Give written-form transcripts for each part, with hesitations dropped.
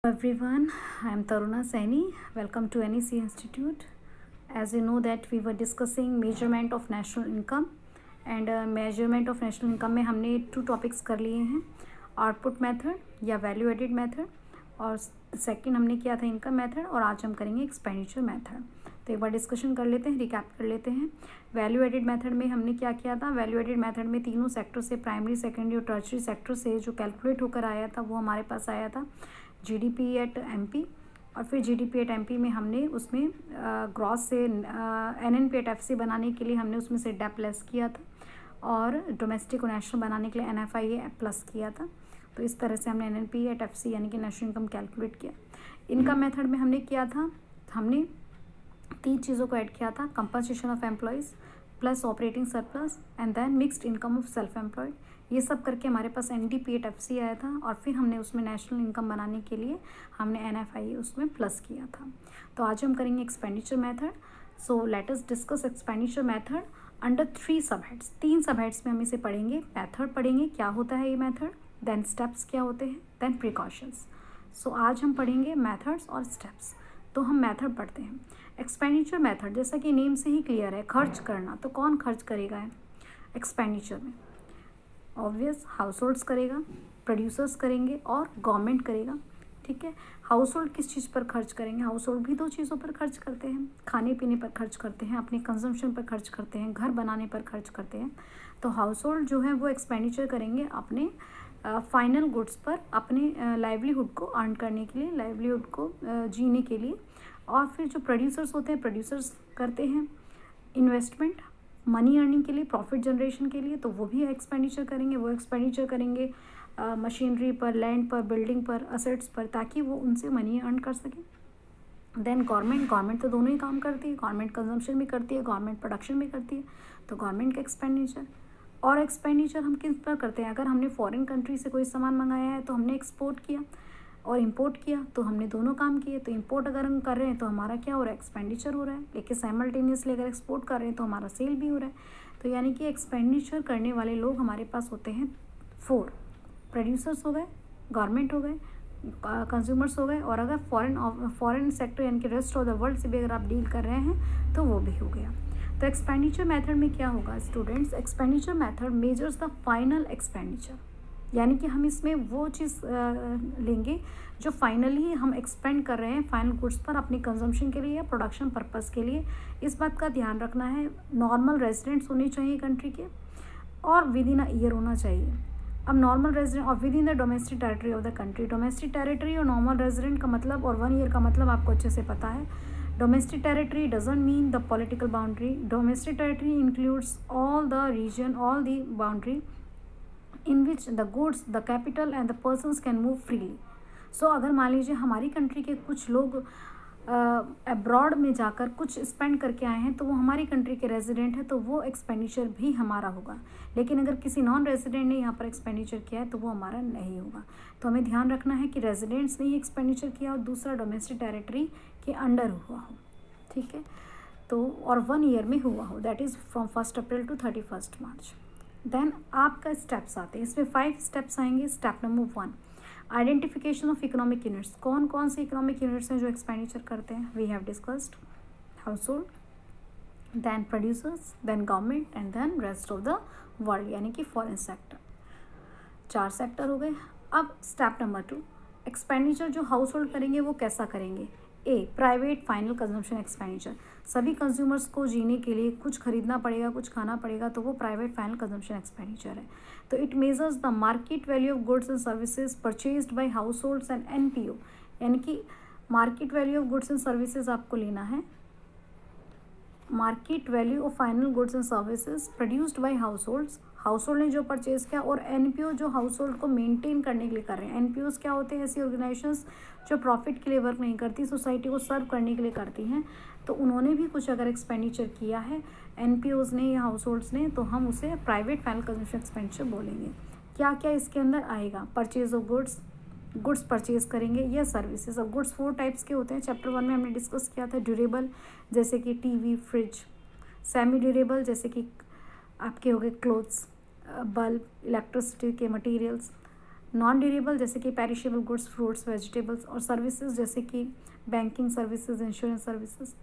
Everyone, I am Taruna Saini. Welcome to NEC Institute. As you know that we were discussing measurement of national income and measurement of national income में हमने 2 topics कर लिए हैं, output method या value added method और second हमने किया था इनकम मेथड और आज हम करेंगे एक्सपेंडिचर मेथड। तो एक बार डिस्कशन कर लेते हैं, रिकैप कर लेते हैं। वैल्यू एडेड मेथड में हमने क्या किया था, वैल्यू एडेड मेथड में तीनों सेक्टर से, प्राइमरी सेकेंडरी और टर्शरी सेक्टर से जो कैलकुलेट होकर आया था वो हमारे पास आया था जीडीपी एट एमपी और फिर जीडीपी एट एमपी में हमने उसमें ग्रॉस से एनएनपी एट एफसी बनाने के लिए हमने उसमें से डेप लेस किया था और डोमेस्टिक और नेशनल बनाने के लिए एनएफआईए प्लस किया था। तो इस तरह से हमने एनएनपी एट एफसी यानी कि नेशनल इनकम कैलकुलेट किया। इनकम मेथड में हमने किया था, हमने 3 चीज़ों को ऐड किया था, compensation of employees plus operating surplus and then mixed income of self employed. ये सब करके हमारे पास एनडीपी एट एफसी आया था और फिर हमने उसमें नेशनल इनकम बनाने के लिए हमने एनएफआई उसमें प्लस किया था। तो आज हम करेंगे expenditure method. So let us discuss expenditure method under 3 सब हेड्स। 3 सब हेड्स में हम इसे पढ़ेंगे। मेथड पढ़ेंगे, क्या होता है ये मेथड, देन स्टेप्स क्या होते हैं, देन प्रिकॉशंस। सो आज हम पढ़ेंगे मेथड्स और स्टेप्स। तो हम मेथड पढ़ते हैं। एक्सपेंडिचर मेथड जैसा कि नेम से ही क्लियर है, खर्च करना। तो कौन खर्च करेगा एक्सपेंडिचर में? ऑब्वियस हाउस होल्ड्स करेगा, प्रोड्यूसर्स करेंगे और गवर्नमेंट करेगा। ठीक है, हाउस होल्ड किस चीज़ पर खर्च करेंगे? हाउस होल्ड भी 2 चीज़ों पर खर्च करते हैं, खाने पीने पर खर्च करते हैं, अपने कंजम्पशन पर खर्च करते हैं, घर बनाने पर खर्च करते हैं। तो हाउस होल्ड जो है वो एक्सपेंडिचर करेंगे अपने फाइनल गुड्स पर, अपने लाइवलीहुड को अर्न करने के लिए, लाइवलीहुड को जीने के लिए। और फिर जो प्रोड्यूसर्स होते हैं, प्रोड्यूसर्स करते हैं इन्वेस्टमेंट मनी अर्निंग के लिए, प्रॉफिट जनरेशन के लिए। तो वो भी एक्सपेंडिचर करेंगे, वो एक्सपेंडिचर करेंगे मशीनरी पर, लैंड पर, बिल्डिंग पर, असेट्स पर, ताकि वो उनसे मनी अर्न कर सके। देन गवर्नमेंट तो दोनों ही काम करती है, गवर्नमेंट कंजम्पशन भी करती है, गवर्नमेंट प्रोडक्शन भी करती है। तो गवर्नमेंट का एक्सपेंडिचर और एक्सपेंडिचर हम किस पर करते हैं? अगर हमने फॉरेन कंट्री से कोई सामान मंगाया है तो हमने एक्सपोर्ट किया और इंपोर्ट किया, तो हमने दोनों काम किए। तो इंपोर्ट अगर हम कर रहे हैं तो हमारा क्या हो रहा है, एक्सपेंडिचर हो रहा है। लेकिन साइमल्टेनियसली अगर एक्सपोर्ट कर रहे हैं तो हमारा सेल भी हो रहा है। तो यानी कि एक्सपेंडिचर करने वाले लोग हमारे पास होते हैं 4, प्रोड्यूसर्स हो गए, गवर्नमेंट हो गए, कंज्यूमर्स हो गए और अगर फॉरेन सेक्टर यानी कि रेस्ट ऑफ द वर्ल्ड से भी अगर आप डील कर रहे हैं तो वो भी हो गया। तो एक्सपेंडिचर मेथड में क्या होगा students, expenditure method measures the final expenditure, यानी कि हम इसमें वो चीज़ लेंगे जो फाइनली हम एक्सपेंड कर रहे हैं फाइनल गुड्स पर अपनी कंजम्पशन के लिए या प्रोडक्शन पर्पस के लिए। इस बात का ध्यान रखना है, नॉर्मल रेजिडेंट्स होने चाहिए कंट्री के और विद इन अ ईयर होना चाहिए। अब नॉर्मल रेजिडेंट और with in the domestic territory of the country. Domestic territory और नॉर्मल रेजिडेंट का मतलब और 1 ईयर का मतलब आपको अच्छे से पता है। Domestic territory doesn't mean the political boundary. Domestic territory includes all the region, all the boundary in which the goods, the capital and the persons can move freely. So अगर मान लीजिए हमारी कंट्री के कुछ लोग अब्रॉड में जाकर कुछ स्पेंड करके आए हैं तो वो हमारी कंट्री के रेजिडेंट है, तो वो एक्सपेंडिचर भी हमारा होगा। लेकिन अगर किसी नॉन रेजिडेंट ने यहाँ पर एक्सपेंडिचर किया है तो वो हमारा नहीं होगा। तो हमें ध्यान रखना है कि रेजिडेंट्स ने ही एक्सपेंडिचर किया और दूसरा डोमेस्टिक टेरिटरी के अंडर हुआ हो। ठीक है, तो और 1 ईयर में हुआ हो, that is from 1 April to 31 March. Then आपका स्टेप्स आते हैं, इसमें 5 स्टेप्स आएंगे। Step number 1, identification of economic units. कौन कौन से इकोनॉमिक यूनिट्स हैं जो एक्सपेंडिचर करते हैं? We have discussed household, then producers, then government and then rest of the world यानी कि फॉरेन सेक्टर। 4 सेक्टर हो गए। अब स्टेप नंबर 2, एक्सपेंडिचर जो हाउस होल्ड करेंगे वो कैसा करेंगे? A, private final consumption expenditure. सभी कंज्यूमर्स को जीने के लिए कुछ खरीदना पड़ेगा, कुछ खाना पड़ेगा, तो वो प्राइवेट फाइनल कंजम्पशन एक्सपेंडिचर है। तो it measures the market value of goods and services purchased bye house holds and NPO, यानी कि market value of goods and services आपको लेना है, market value of final goods and services produced by house holds, house hold ने जो purchase किया, और NPO जो हाउस होल्ड को मेंटेन करने के लिए कर रहे हैं। एनपीओज क्या होते हैं? ऐसी ऑर्गेनाइजेशंस जो प्रॉफिट के लिए वर्क नहीं करती, सोसाइटी को सर्व करने के लिए करती हैं। तो उन्होंने भी कुछ अगर एक्सपेंडिचर किया है एनपीओज ने या हाउस होल्ड्स ने, तो हम उसे प्राइवेट फाइनल कंजम्पशन एक्सपेंडिचर बोलेंगे। क्या क्या इसके अंदर आएगा? Purchase of goods, goods purchase करेंगे या सर्विसेज। अब गुड्स 4 टाइप्स के होते हैं, चैप्टर 1 में हमने डिस्कस किया था। ड्यूरेबल जैसे कि टीवी, फ्रिज। सेमी ड्यूरेबल जैसे कि आपके हो गए क्लोथ्स, बल्ब, इलेक्ट्रिसिटी के मटेरियल्स। नॉन ड्यूरेबल जैसे कि पेरिशेबल गुड्स, फ्रूट्स, वेजिटेबल्स, और सर्विसेज जैसे कि बैंकिंग सर्विसेज, इंश्योरेंस सर्विसेज।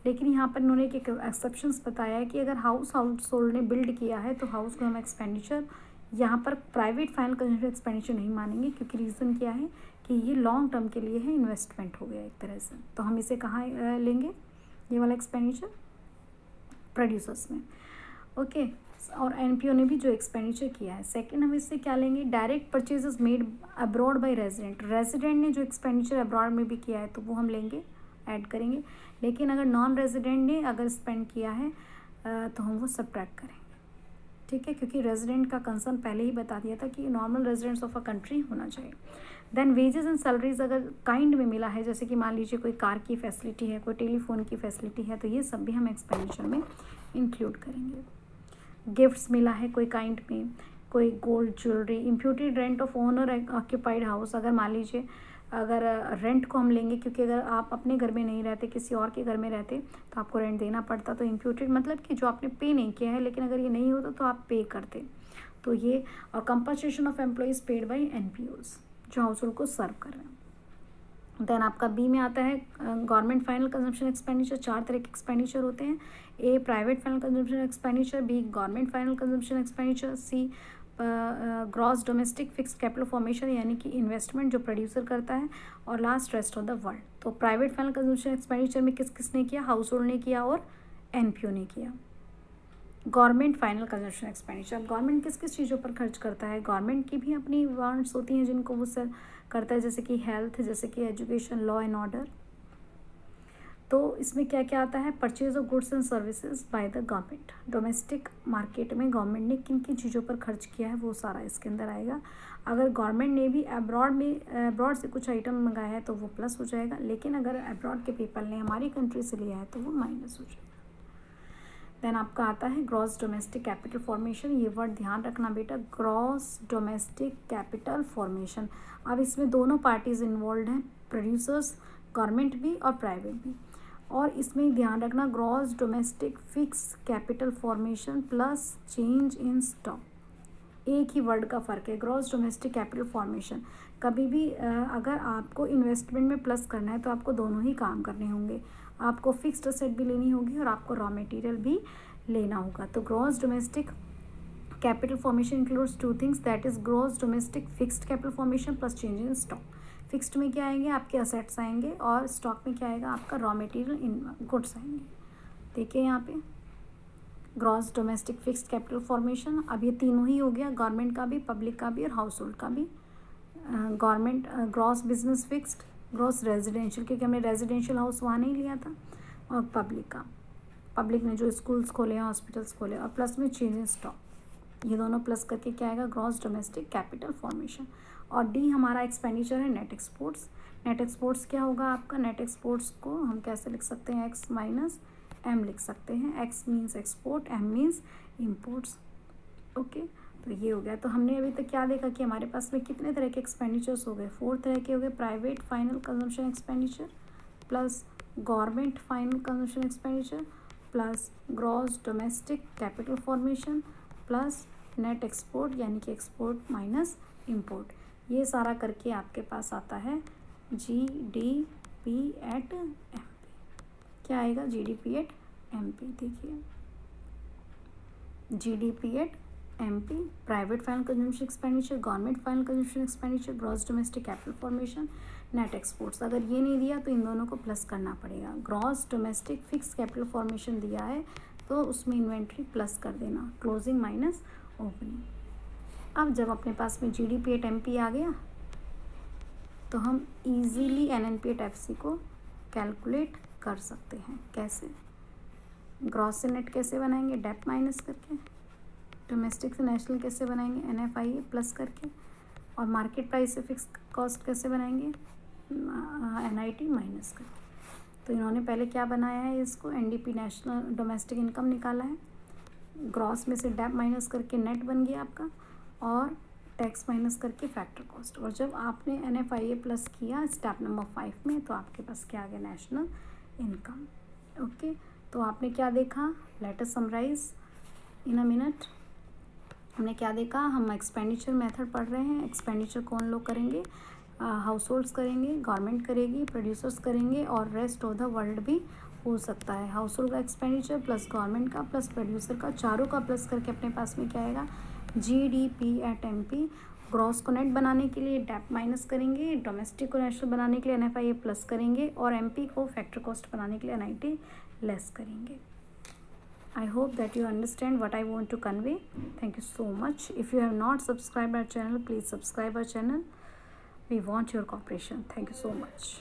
लेकिन यहाँ पर इन्होंने एक एक्सेप्शंस बताया है कि अगर हाउस होल्ड ने बिल्ड किया है तो हाउस को हम एक्सपेंडिचर यहाँ पर प्राइवेट फाइनल कंज्यूमर एक्सपेंडिचर नहीं मानेंगे, क्योंकि रीज़न क्या है कि ये लॉन्ग टर्म के लिए है, इन्वेस्टमेंट हो गया एक तरह से। तो हम इसे कहाँ लेंगे, ये वाला एक्सपेंडिचर, प्रोड्यूसर्स में। ओके, और एनपीओ ने भी जो एक्सपेंडिचर किया है। सेकंड हम इससे क्या लेंगे, direct purchases made abroad by resident. Resident ने जो एक्सपेंडिचर अब्रॉड में भी किया है तो वो हम लेंगे, ऐड करेंगे। लेकिन अगर नॉन रेजिडेंट ने अगर स्पेंड किया है तो हम वो सब्ट्रैक्ट करेंगे, ठीक है, क्योंकि रेजिडेंट का कंसर्न पहले ही बता दिया था कि normal residents of a country होना चाहिए। देन वेजेस एंड सैलरीज अगर काइंड में मिला है, जैसे कि मान लीजिए कोई कार की फैसिलिटी है, कोई टेलीफोन की फैसिलिटी है, तो ये सब भी हम एक्सपेंडिचर में इंक्लूड करेंगे। गिफ्ट्स मिला है कोई काइंड में, कोई gold jewellery, imputed rent of owner occupied house. अगर मान लीजिए अगर रेंट को हम लेंगे, क्योंकि अगर आप अपने घर में नहीं रहते, किसी और के घर में रहते तो आपको रेंट देना पड़ता, तो इम्प्यूटेड मतलब कि जो आपने पे नहीं किया है, लेकिन अगर ये नहीं होता तो आप पे करते, तो ये। और compensation of employees paid by NPOs जो हाउस होल्ड को सर्व कर रहे हैं। देन आपका बी में आता है गवर्नमेंट फाइनल कंजम्पशन एक्सपेंडिचर। 4 तरह के एक्सपेंडिचर होते हैं, A private final consumption expenditure, B government final consumption expenditure, C gross domestic fixed capital formation यानी कि इन्वेस्टमेंट जो प्रोड्यूसर करता है, और last rest of the world. तो प्राइवेट फाइनल कंजम्पशन एक्सपेंडिचर में किस किसने किया, हाउस होल्ड ने किया और एनपीओ ने किया। Government final consumption expenditure, government किस किस चीज़ों पर खर्च करता है, गवर्नमेंट की भी अपनी वांट्स होती हैं जिनको वो सर करता है, जैसे कि हेल्थ, जैसे कि एजुकेशन, लॉ एंड ऑर्डर। तो इसमें क्या क्या आता है, purchase of goods and services by the government. Domestic market में गवर्नमेंट ने किन किन चीज़ों पर खर्च किया है वो सारा इसके अंदर आएगा। अगर गवर्नमेंट ने भी अब्रॉड से कुछ आइटम मंगाया है तो वो प्लस हो जाएगा, लेकिन अगर अब्रॉड के पीपल ने हमारी कंट्री से लिया है तो वो माइनस हो जाएगा। देन आपका आता है ग्रॉस डोमेस्टिक कैपिटल फॉर्मेशन। ये वर्ड ध्यान रखना बेटा, ग्रॉस डोमेस्टिक कैपिटल फॉर्मेशन। अब इसमें दोनों पार्टीज इन्वॉल्व हैं, प्रोड्यूसर्स, गवर्नमेंट भी और प्राइवेट भी। और इसमें ध्यान रखना gross domestic fix capital formation plus change in stock, एक ही वर्ड का फ़र्क है। ग्रॉस डोमेस्टिक कैपिटल फॉर्मेशन कभी भी अगर आपको इन्वेस्टमेंट में प्लस करना है तो आपको दोनों ही काम करने होंगे, आपको फिक्स्ड असेट भी लेनी होगी और आपको रॉ मटेरियल भी लेना होगा। तो gross domestic capital formation includes 2 things, that is gross domestic fixed capital formation plus change in stock. Fixed में क्या आएंगे, आपके असेट्स आएंगे, और स्टॉक में क्या आएगा, आपका रॉ मटेरियल इन गुड्स आएंगे। देखिए यहाँ पे gross domestic fixed capital formation, अब ये तीनों ही हो गया, गवर्नमेंट का भी, पब्लिक का भी और हाउस होल्ड का भी। Government gross business fixed, gross residential, क्योंकि हमने रेजिडेंशियल हाउस वहाँ नहीं लिया था, और पब्लिक का, पब्लिक ने जो स्कूल्स खोले हैं, हॉस्पिटल्स खोले, और प्लस में चेंज इन स्टॉक, ये दोनों प्लस करके क्या आएगा, ग्रॉस डोमेस्टिक कैपिटल फॉर्मेशन। और डी हमारा एक्सपेंडिचर है नेट एक्सपोर्ट्स। नेट एक्सपोर्ट्स क्या होगा आपका, नेट एक्सपोर्ट्स को हम कैसे लिख सकते हैं, एक्स माइनस एम लिख सकते हैं। X means export, M means imports. Okay, तो ये हो गया। तो हमने अभी तक क्या देखा कि हमारे पास में कितने तरह के एक्सपेंडिचर्स हो गए, 4 तरह के हो गए, private final consumption expenditure plus government final consumption expenditure plus gross domestic capital formation plus net export यानी कि एक्सपोर्ट माइनस इम्पोर्ट। ये सारा करके आपके पास आता है GDP एट MP। क्या आएगा, GDP एट MP। देखिए GDP at MP, private final consumption expenditure, government final consumption expenditure, gross domestic capital formation, net exports. अगर ये नहीं दिया तो इन दोनों को प्लस करना पड़ेगा। Gross domestic fix capital formation दिया है तो उसमें इन्वेंट्री प्लस कर देना, क्लोजिंग माइनस ओपनिंग। अब जब अपने पास में GDP एट MP आ गया तो हम इजीली NNP एट FC को कैलकुलेट कर सकते हैं। कैसे, ग्रॉस से नेट कैसे बनाएंगे, डेप्थ माइनस करके, डोमेस्टिक से नेशनल कैसे बनाएंगे, NFIA प्लस करके, और मार्केट प्राइस से फिक्स कॉस्ट कैसे बनाएंगे, NIT माइनस करके। तो इन्होंने पहले क्या बनाया है, इसको NDP नेशनल डोमेस्टिक इनकम निकाला है, ग्रॉस में से डेप्थ माइनस करके नेट बन गया आपका, और टैक्स माइनस करके फैक्टर कॉस्ट। और जब आपने NFIA प्लस किया स्टेप नंबर 5 में तो आपके पास क्या आ गया, नेशनल इनकम। ओके, तो आपने क्या देखा, let us summarise in a minute. हमने क्या देखा, हम एक्सपेंडिचर मेथड पढ़ रहे हैं। एक्सपेंडिचर कौन लोग करेंगे, हाउस होल्ड्स करेंगे, गवर्नमेंट करेगी, प्रोड्यूसर्स करेंगे और रेस्ट ऑफ द वर्ल्ड भी हो सकता है। हाउस होल्ड का एक्सपेंडिचर प्लस गवर्नमेंट का प्लस प्रोड्यूसर का, चारों का प्लस करके अपने पास में क्या आएगा, GDP एट MP। ग्रॉस को नेट बनाने के लिए डेप्ट माइनस करेंगे, डोमेस्टिक को नेशनल बनाने के लिए NFIA प्लस करेंगे और MP को फैक्टर कॉस्ट बनाने के लिए NIT लेस करेंगे। I hope that you understand what I want to convey. Thank you so much. If you have not subscribed our channel, please subscribe our channel. We want your cooperation. Thank you so much.